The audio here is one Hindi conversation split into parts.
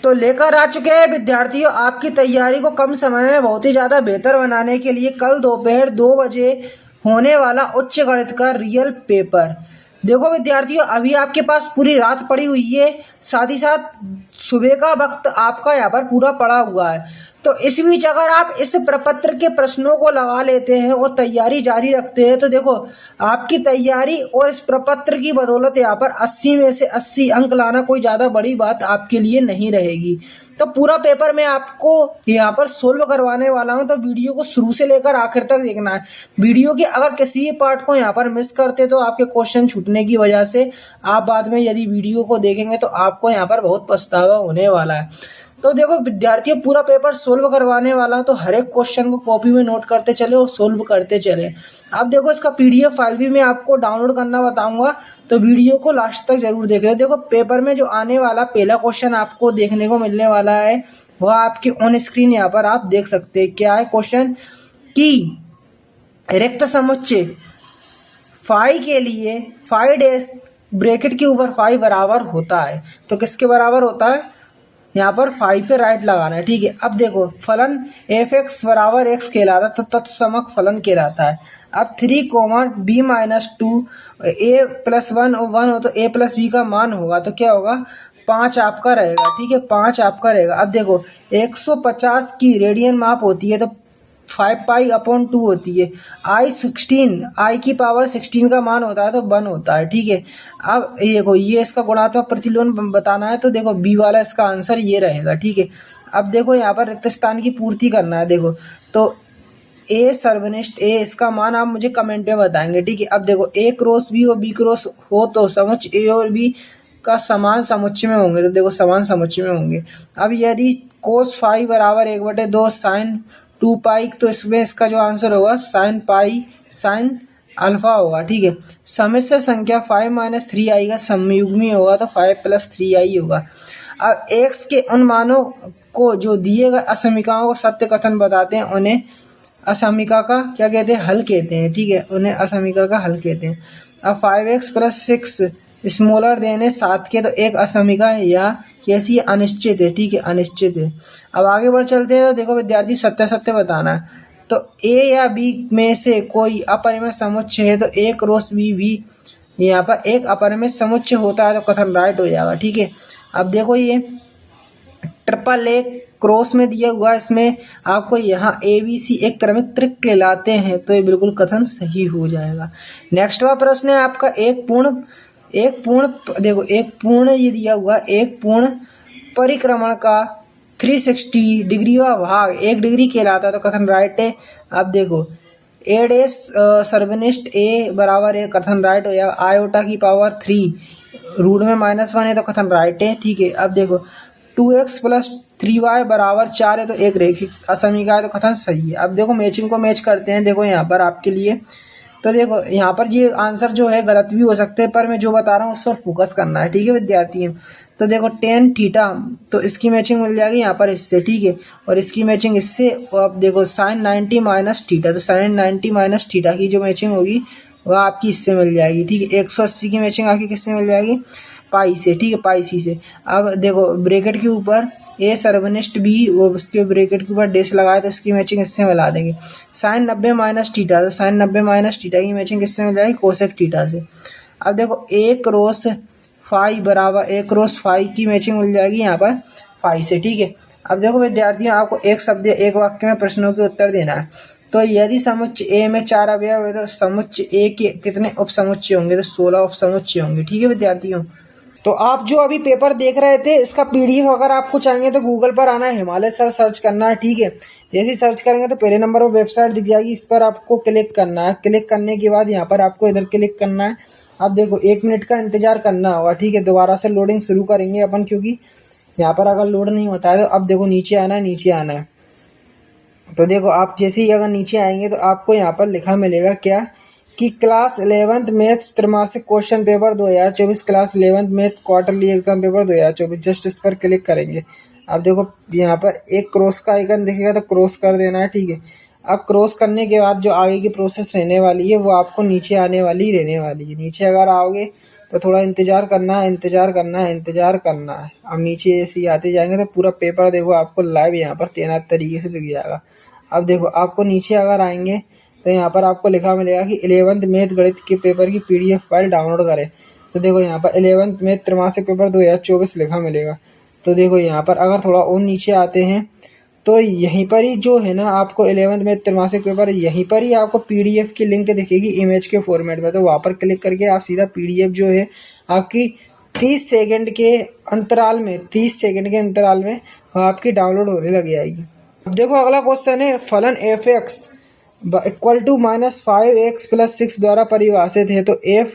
तो लेकर आ चुके हैं विद्यार्थियों आपकी तैयारी को कम समय में बहुत ही ज़्यादा बेहतर बनाने के लिए कल दोपहर 2 बजे होने वाला उच्च गणित का रियल पेपर। देखो विद्यार्थियों, अभी आपके पास पूरी रात पड़ी हुई है, साथ ही साथ सुबह का वक्त आपका यहाँ पर पूरा पड़ा हुआ है। तो इस बीच अगर आप इस प्रपत्र के प्रश्नों को लगा लेते हैं और तैयारी जारी रखते हैं तो देखो आपकी तैयारी और इस प्रपत्र की बदौलत यहाँ पर 80 में से 80 अंक लाना कोई ज़्यादा बड़ी बात आपके लिए नहीं रहेगी। तो पूरा पेपर मैं आपको यहाँ पर सोल्व करवाने वाला हूँ, तो वीडियो को शुरू से लेकर आखिर तक देखना है। वीडियो के अगर किसी पार्ट को यहाँ पर मिस करते तो आपके क्वेश्चन छूटने की वजह से आप बाद में यदि वीडियो को देखेंगे तो आपको यहाँ पर बहुत पछतावा होने वाला है। तो देखो विद्यार्थियों, पूरा पेपर सोल्व करवाने वाला हूँ, तो हर एक क्वेश्चन को कॉपी में नोट करते चले और सोल्व करते चले। अब देखो इसका पीडीएफ फाइल भी मैं आपको डाउनलोड करना बताऊंगा, तो वीडियो को लास्ट तक जरूर देखें। देखो पेपर में जो आने वाला पहला क्वेश्चन आपको देखने को मिलने वाला है वह आपकी ऑन स्क्रीन यहाँ पर आप देख सकते हैं। क्या है क्वेश्चन कि रिक्त समुच्चय फाई के लिए फाई डैश ब्रैकेट के ऊपर फाई बराबर होता है, तो किसके बराबर होता है, यहाँ पर फाई पे राइट लगाना है। ठीक है, अब देखो फलन एफ एक्स बराबर एक्स कहलाता है, तो तत्समक फलन कहलाता है। अब 3, b-2 a+1 और 1 हो तो a+b का मान होगा, तो क्या होगा 5 आपका रहेगा। ठीक है, 5 आपका रहेगा। अब देखो 150 की रेडियन माप होती है तो 5π/2 होती है। i की पावर 16 का मान होता है तो 1 होता है। ठीक है, अब ये देखो ये इसका गुणात्मक प्रतिलोम बताना है, तो देखो बी वाला इसका आंसर ये रहेगा। ठीक है, अब देखो यहाँ पर रिक्त स्थान की पूर्ति करना है। देखो तो ए सर्वनिष्ठ ए, इसका मान आप मुझे कमेंट में बताएंगे। ठीक है, अब देखो ए क्रॉस बी और बी क्रॉस हो तो समुच्चय ए और बी का समान समुच्चय में होंगे, तो देखो समान समुच्चय में होंगे। अब यदि कोस फाई बराबर 1/2 साइन 2π, तो इसमें इसका जो आंसर होगा साइन पाई साइन अल्फा होगा। ठीक है, समिश्र संख्या 5 - 3i का समयुग्मी होगा, तो 5 + 3i होगा। अब x के उन मानों को जो दिए गए असमीकाओं को सत्य कथन बताते हैं उन्हें असमीका का क्या कहते हैं, हल कहते हैं। ठीक है, उन्हें असमीका का हल कहते हैं। अब 5x + 6 स्मॉलर देने 7 के, तो एक असमीका है या कैसी अनिश्चित है। ठीक है, अनिश्चित है। अब आगे बढ़ चलते हैं, तो देखो विद्यार्थी सत्य सत्य बताना है। तो a या b में से कोई अपरिमेय समुच्चय है, तो a क्रॉस b भी यहाँ पर एक अपरिमेय समुच्चय होता है, तो कथन राइट हो जाएगा। ठीक है, अब देखो ये ट्रिपल ए क्रॉस में दिया हुआ, इसमें आपको यहाँ ABC एक क्रमिक त्रिक कहलाते हैं, तो ये बिल्कुल कथन सही हो जाएगा। नेक्स्ट वाला प्रश्न है आपका एक पूर्ण ये दिया हुआ एक पूर्ण परिक्रमण का 360 डिग्री का भाग 1 डिग्री कहलाता है, तो कथन राइट है। अब देखो ए डैश सर्वनिष्ठ ए बराबर है, कथन राइट हो जाएगा। आयोटा की पावर 3 रूट में -1 है, तो कथन राइट है। ठीक है, अब देखो 2x + 3y बराबर 4 है, तो एक रैखिक असमीका है, तो कथन सही है। अब देखो मैचिंग को मैच करते हैं। देखो यहाँ पर आपके लिए, तो देखो यहाँ पर ये आंसर जो है गलत भी हो सकते हैं, पर मैं जो बता रहा हूँ उस पर फोकस करना है। ठीक है विद्यार्थियों, तो देखो tan थीटा, तो इसकी मैचिंग मिल जाएगी यहाँ पर इससे। ठीक है, और इसकी मैचिंग इससे। अब देखो sin 90 - थीटा, तो sin 90 - थीटा की जो मैचिंग होगी वह आपकी इससे मिल जाएगी। ठीक है, 180 की मैचिंग आपकी किससे मिल जाएगी, पाई से। ठीक है, पाई सी से। अब देखो ब्रैकेट के ऊपर ए सर्वनिष्ठ बी, वो उसके ब्रैकेट के ऊपर डैश लगाए, तो इसकी मैचिंग इससे मिला देंगे। sin 90 - थीटा, तो sin 90 - थीटा की मैचिंग किससे मिल जाएगी, कोसेक थीटा से। अब देखो a क्रॉस फाई बराबर a क्रॉस फाई की मैचिंग मिल जाएगी यहाँ पर फाई से। ठीक है, अब देखो विद्यार्थियों आपको एक शब्द एक वाक्य में प्रश्नों के उत्तर देना है। तो यदि समुच्चय ए में 4 अवयव है, तो समुच्चय ए के कितने उप समुच्चय होंगे, तो 16 उप समुच्चय होंगे। ठीक है विद्यार्थियों, तो आप जो अभी पेपर देख रहे थे इसका पीडीएफ अगर आपको चाहिए तो गूगल पर आना है, हिमालय सर सर्च करना है। ठीक है, जैसे ही सर्च करेंगे तो पहले नंबर पर वेबसाइट दिख जाएगी, इस पर आपको क्लिक करना है। क्लिक करने के बाद यहाँ पर आपको इधर क्लिक करना है। अब देखो 1 मिनट का इंतजार करना होगा। ठीक है, दोबारा से लोडिंग शुरू करेंगे अपन, क्योंकि यहाँ पर अगर लोड नहीं होता है तो अब देखो नीचे आना है, नीचे आना है। तो देखो आप जैसे ही अगर नीचे आएंगे तो आपको यहाँ पर लिखा मिलेगा क्या कि क्लास 11th मैथ्स त्रैमासिक question paper 2024, class 11th math quarterly exam paper 2024, just इस पर क्लिक करेंगे। अब देखो यहाँ पर एक क्रॉस का आइकन दिखेगा, तो क्रॉस कर देना है। ठीक है, अब क्रॉस करने के बाद जो आगे की प्रोसेस रहने वाली है वो आपको नीचे आने वाली रहने वाली है। नीचे अगर आओगे तो थोड़ा इंतज़ार करना है, इंतज़ार करना है, इंतज़ार करना है। अब नीचे ऐसे ही आते जाएंगे तो पूरा पेपर देखो आपको लाइव यहाँ पर तैनात तरीके से दिख जाएगा। अब देखो आपको नीचे अगर आएंगे तो यहाँ पर आपको लिखा मिलेगा कि 11th मैथ गणित के पेपर की PDF फाइल डाउनलोड करें। तो देखो यहाँ पर 11th मैथ त्रैमासिक पेपर 2024 लिखा मिलेगा। तो देखो यहाँ पर अगर थोड़ा और नीचे आते हैं तो यहीं पर ही जो है ना आपको 11th मैथ त्रैमासिक पेपर यहीं पर ही आपको PDF की लिंक दिखेगी इमेज के फॉर्मेट में। तो वहाँ पर क्लिक करके आप सीधा PDF जो है आपकी 30 सेकंड के अंतराल में 30 सेकंड के अंतराल में आपकी डाउनलोड होने लग जाएगी। अब देखो अगला क्वेश्चन है फलन f(x) इक्वल टू -5x + 6 द्वारा परिभाषित है। तो f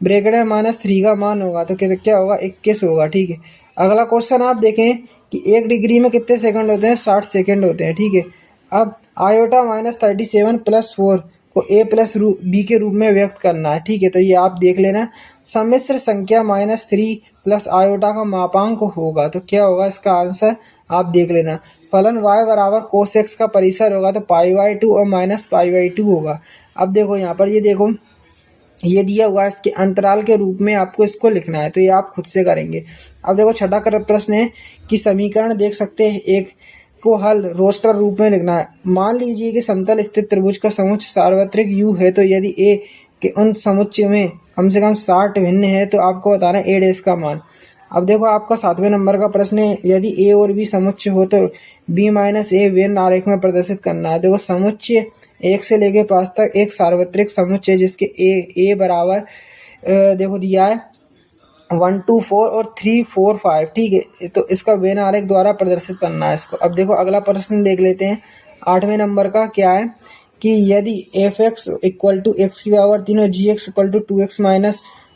ब्रैकेट में -3 का मान होगा तो क्या होगा 21 होगा। ठीक है। अगला क्वेश्चन आप देखें कि 1 डिग्री में कितने सेकंड होते हैं 60 सेकंड होते हैं। ठीक है। अब आयोटा -37 + 4 को a + b के रूप में व्यक्त करना है। ठीक है। तो ये आप देख लेना सम्मिश्र संख्या -3 + आयोटा का मापांक होगा तो क्या होगा इसका आंसर आप देख लेना। फलन y बराबर cos x का परिसर होगा तो π/2 और -π/2 होगा। अब देखो यहाँ पर ये देखो ये दिया हुआ है इसके अंतराल के रूप में आपको इसको लिखना है तो ये आप खुद से करेंगे। अब देखो छठा प्रश्न है कि समीकरण देख सकते हैं एक को हल रोस्टर रूप में लिखना है। मान लीजिए कि समतल स्थित त्रिभुज का समुच्चय सार्वत्रिक U है तो यदि a के उन समुच्चय में कम से कम 60 भिन्न है तो आपको बताना है a' का मान। अब देखो आपका 7वें नंबर का प्रश्न है यदि a और b समुच्चय हो तो b - a वेन आरेख में प्रदर्शित करना है। देखो समुच्चय 1 से लेके 5 तक एक सार्वत्रिक समुच्चय जिसके a बराबर देखो दिया है 1 2 4 और 3 4 5। ठीक है। तो इसका वेन आरेख द्वारा प्रदर्शित करना है इसको। अब देखो अगला प्रश्न देख लेते हैं 8वें नंबर का क्या है कि यदि f(x) इक्वल टू x³ और g(x) इक्वल टू 2x -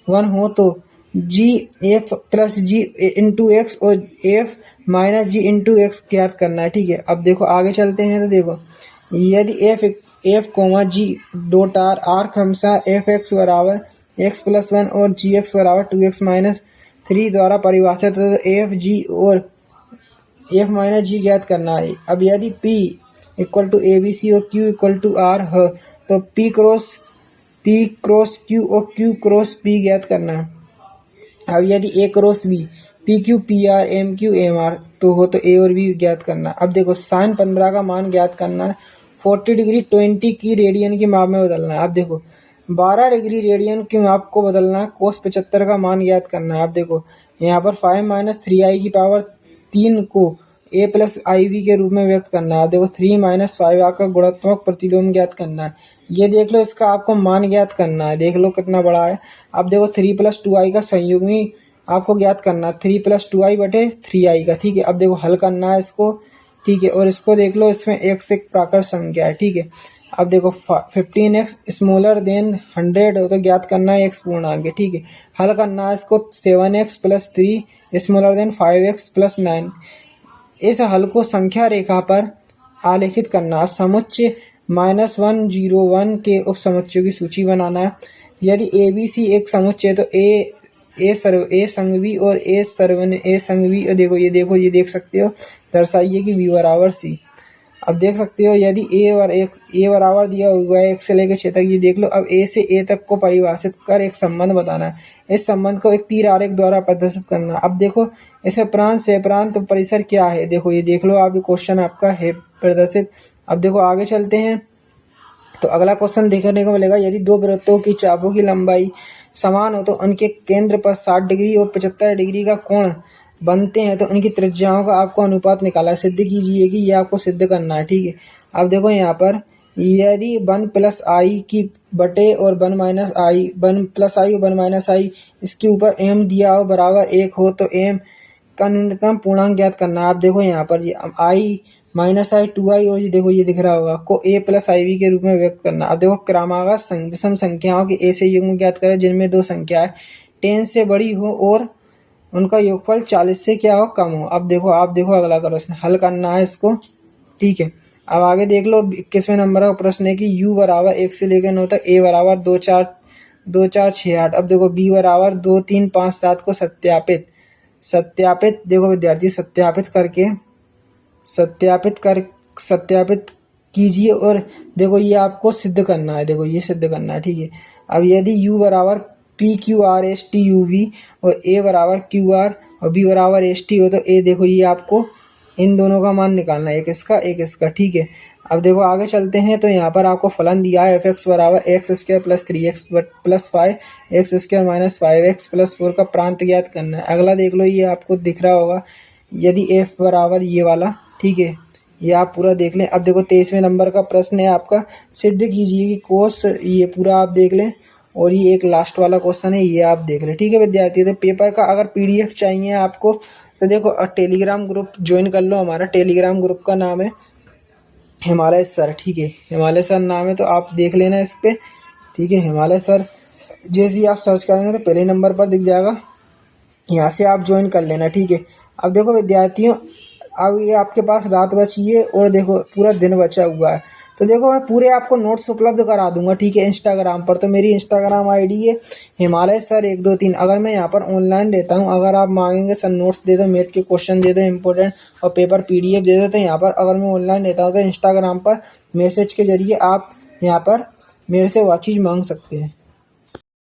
1 हो तो f + g × x और f - g × x ज्ञात करना है। ठीक है। अब देखो आगे चलते हैं तो देखो यदि f, g डॉट r क्रमशः f(x) बराबर x + 1 और gx बराबर 2x - 3 द्वारा परिभाषित है तो f g और f - g ज्ञात करना है। अब यदि p इक्वल टू abc और q इक्वल टू r है तो p क्रॉस q और q क्रॉस p ज्ञात करना है। अब यदि a cross b pq pr mq mr तो हो तो a और b ज्ञात करना। अब देखो sin 15 का मान ज्ञात करना है। 40 डिग्री 20 की रेडियन की माप में बदलना है। अब देखो 12 डिग्री रेडियन की माप को बदलना है। cos 75 का मान ज्ञात करना है। अब देखो यहाँ पर 5 - 3i की पावर 3 को a + iv के रूप में व्यक्त करना है। देखो 3 - 5i का गुणात्मक प्रतिलोम ज्ञात करना है। ये देख लो इसका आपको मान ज्ञात करना है। देख लो कितना बड़ा है। अब देखो 3 + 2i का संयुग्मी आपको ज्ञात करना है 3 + 2i बटे 3i का। ठीक है। अब देखो हल करना है इसको। ठीक है। और इसको देख लो इसमें x एक प्राकृत संख्या है। ठीक है। अब देखो 15x स्मॉलर देन 100 हो तो ज्ञात करना है x पूर्णांक। ठीक है। हल करना है इसको 7x + 3 स्मॉलर देन 5x + 9। इस हल को संख्या रेखा पर आलेखित करना है। समुच्चय -1 0 1 के उप समुच्चयों की सूची बनाना है। यदि ABC एक समुच्चय है तो a संग b और a संग b। देखो ये देख सकते हो दर्शाइए कि b बराबर c। अब देख सकते हो यदि a बराबर दिया हुआ है 1 से लेकर 6 तक। ये देख लो अब a से a तक को परिभाषित कर एक संबंध बताना है। इस संबंध को एक तीर आरेख द्वारा प्रदर्शित करना। अब देखो इसमें प्रांत से प्रांत परिसर क्या है देखो ये देख लो आप क्वेश्चन आपका है प्रदर्शित। अब देखो आगे चलते हैं तो अगला क्वेश्चन देखने को मिलेगा यदि दो वृत्तों की चापों की लंबाई समान हो तो उनके केंद्र पर 60 डिग्री और 75 डिग्री का कोण बनते हैं तो उनकी त्रिज्याओं का आपको अनुपात निकाला सिद्ध कीजिए कि ये आपको सिद्ध करना है। ठीक है। अब देखो यहाँ पर यदि 1 + i की बटे और 1 - i 1 + i और 1 - i इसके ऊपर m दिया हो बराबर 1 हो तो m का न्यूनतम पूर्णांक ज्ञात करना। आप देखो यहाँ पर ये i - i 2i और ये देखो ये दिख रहा होगा को a + iv के रूप में व्यक्त करना। अब देखो क्रमागत विषम संख्याओं के a से युग्म ज्ञात करें जिनमें दो संख्याएं 10 से बड़ी हो और उनका योगफल 40 से क्या हो कम हो। अब देखो आप देखो अगला प्रश्न हल करना है इसको। ठीक है। अब आगे देख लो 21वें नंबर का प्रश्न है कि u बराबर 1 से लेकर 9 तक a बराबर 2 4 6 8। अब देखो b बराबर 2 3 5 7 को सत्यापित देखो विद्यार्थी सत्यापित कीजिए और देखो ये आपको सिद्ध करना है। देखो ये सिद्ध करना है। ठीक है। अब यदि u बराबर PQRSTUV और A बराबर QR और B बराबर ST हो तो ए देखो ये आपको इन दोनों का मान निकालना है, एक इसका, ठीक है। अब देखो आगे चलते हैं तो यहाँ पर आपको फलन दिया है f(x) बराबर x² + 3x + 5 x² - 5x + 4 का प्रांत ज्ञात करना है। अगला देख लो, ये आपको दिख रहा होगा यदि f बराबर ये वाला, ठीक है, ये आप पूरा देख लें। अब देखो 23वें नंबर का प्रश्न है आपका, सिद्ध कीजिए कि कोस, ये पूरा आप देख लें और ये एक लास्ट वाला क्वेश्चन है, ये आप देख लें, ठीक है विद्यार्थी। तो पेपर का अगर PDF चाहिए आपको तो देखो टेलीग्राम ग्रुप ज्वाइन कर लो। हमारा टेलीग्राम ग्रुप का नाम है हिमालय सर, ठीक है, हिमालय सर नाम है, तो आप देख लेना इस पर, ठीक है। हिमालय सर जैसे ही आप सर्च करेंगे तो पहले नंबर पर दिख जाएगा, यहाँ से आप ज्वाइन कर लेना, ठीक है। अब देखो विद्यार्थियों, अब ये आपके पास रात बची है और देखो पूरा दिन बचा हुआ है, तो देखो मैं पूरे आपको नोट्स उपलब्ध करा दूंगा, ठीक है, इंस्टाग्राम पर। तो मेरी इंस्टाग्राम ID है हिमालय सर 123। अगर मैं यहाँ पर ऑनलाइन देता हूँ, अगर आप मांगेंगे सर नोट्स दे दो, मैथ के क्वेश्चन दे दो इंपॉर्टेंट और पेपर PDF दे दो, तो यहाँ पर अगर मैं ऑनलाइन देता हूँ तो इंस्टाग्राम पर मैसेज के जरिए आप यहाँ पर मेरे से वह चीज़ मांग सकते हैं।